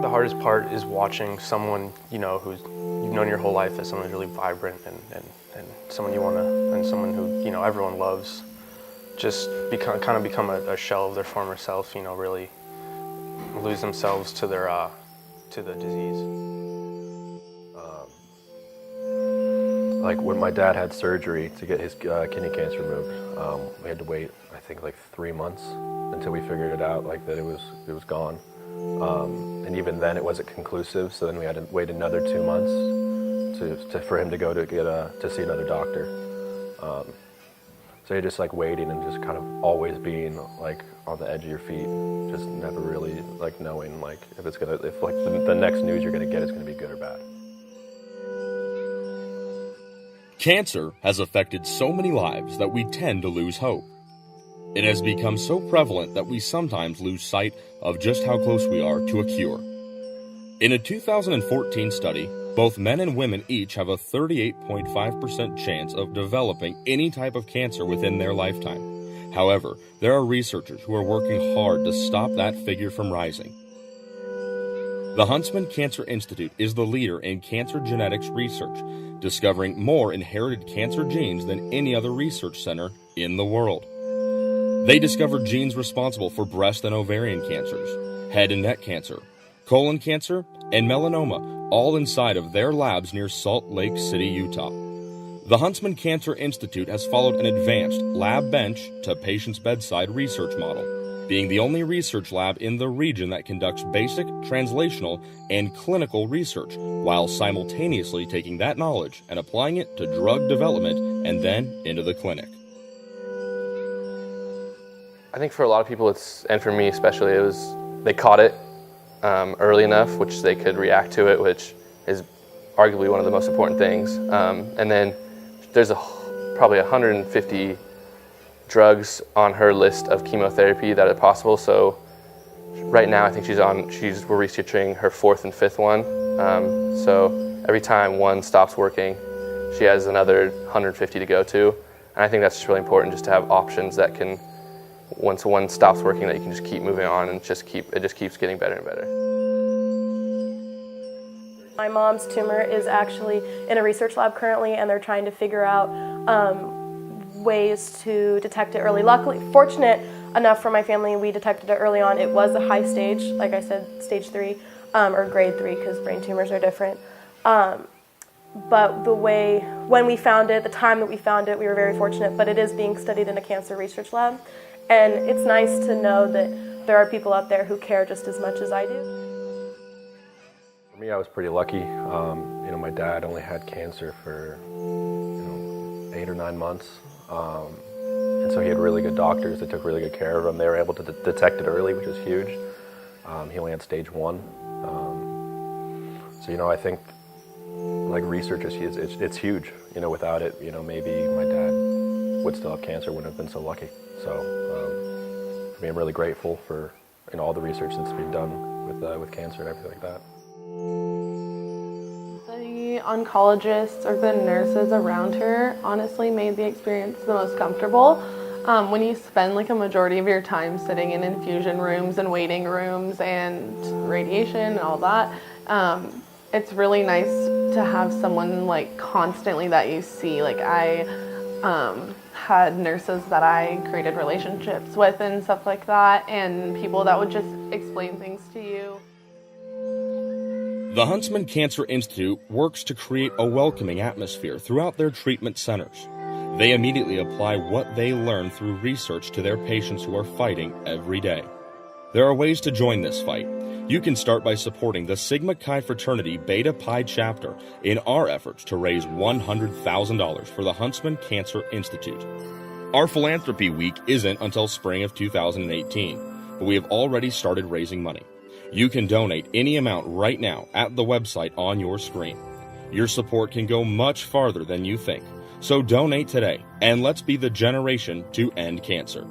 the hardest part is watching someone, who's you've known your whole life as someone who's really vibrant and someone you want to, and someone who, everyone loves, just become a shell of their former self, really lose themselves to to the disease. Like when my dad had surgery to get his kidney cancer removed, we had to wait, I think, like 3 months until we figured it out, like that it was gone. And even then, it wasn't conclusive. So then we had to wait another 2 months for him to go to see another doctor. So you're just like waiting and just kind of always being like on the edge of your feet, just never really like knowing like if the next news you're gonna get is gonna be good or bad. Cancer has affected so many lives that we tend to lose hope. It has become so prevalent that we sometimes lose sight of just how close we are to a cure. In a 2014 study, both men and women each have a 38.5% chance of developing any type of cancer within their lifetime. However, there are researchers who are working hard to stop that figure from rising. The Huntsman Cancer Institute is the leader in cancer genetics research, discovering more inherited cancer genes than any other research center in the world. They discovered genes responsible for breast and ovarian cancers, head and neck cancer, colon cancer, and melanoma, all inside of their labs near Salt Lake City, Utah. The Huntsman Cancer Institute has followed an advanced lab bench to patient's bedside research model, being the only research lab in the region that conducts basic, translational, and clinical research, while simultaneously taking that knowledge and applying it to drug development and then into the clinic. I think for a lot of people, and for me especially, they caught it early enough, which they could react to it, which is arguably one of the most important things. And then there's probably 150 drugs on her list of chemotherapy that are possible. So right now I think we're researching her 4th and 5th one. So every time one stops working, she has another 150 to go to. And I think that's just really important, just to have options that can, once one stops working, that you can just keep moving on and it just keeps getting better and better. My mom's tumor is actually in a research lab currently, and they're trying to figure out ways to detect it early. Luckily, fortunate enough for my family, we detected it early on. It was a high stage, like I said, stage 3 or grade 3, because brain tumors are different. But when we found it, the time that we found it, we were very fortunate, but it is being studied in a cancer research lab. And it's nice to know that there are people out there who care just as much as I do. For me, I was pretty lucky. My dad only had cancer for 8 or 9 months. And so he had really good doctors that took really good care of him. They were able to detect it early, which was huge. He only had stage 1. So, I think like research it's huge. Without it, maybe my dad would still have cancer, wouldn't have been so lucky. So I'm really grateful for all the research that's been done with cancer and everything like that. The oncologists or the nurses around her honestly made the experience the most comfortable. When you spend like a majority of your time sitting in infusion rooms and waiting rooms and radiation and all that, it's really nice to have someone like constantly that you see. Like I had nurses that I created relationships with and stuff like that, and people that would just explain things to you. The Huntsman Cancer Institute works to create a welcoming atmosphere throughout their treatment centers. They immediately apply what they learn through research to their patients who are fighting every day. There are ways to join this fight. You can start by supporting the Sigma Chi Fraternity Beta Pi chapter in our efforts to raise $100,000 for the Huntsman Cancer Institute. Our Philanthropy Week isn't until spring of 2018, but we have already started raising money. You can donate any amount right now at the website on your screen. Your support can go much farther than you think, so donate today, and let's be the generation to end cancer.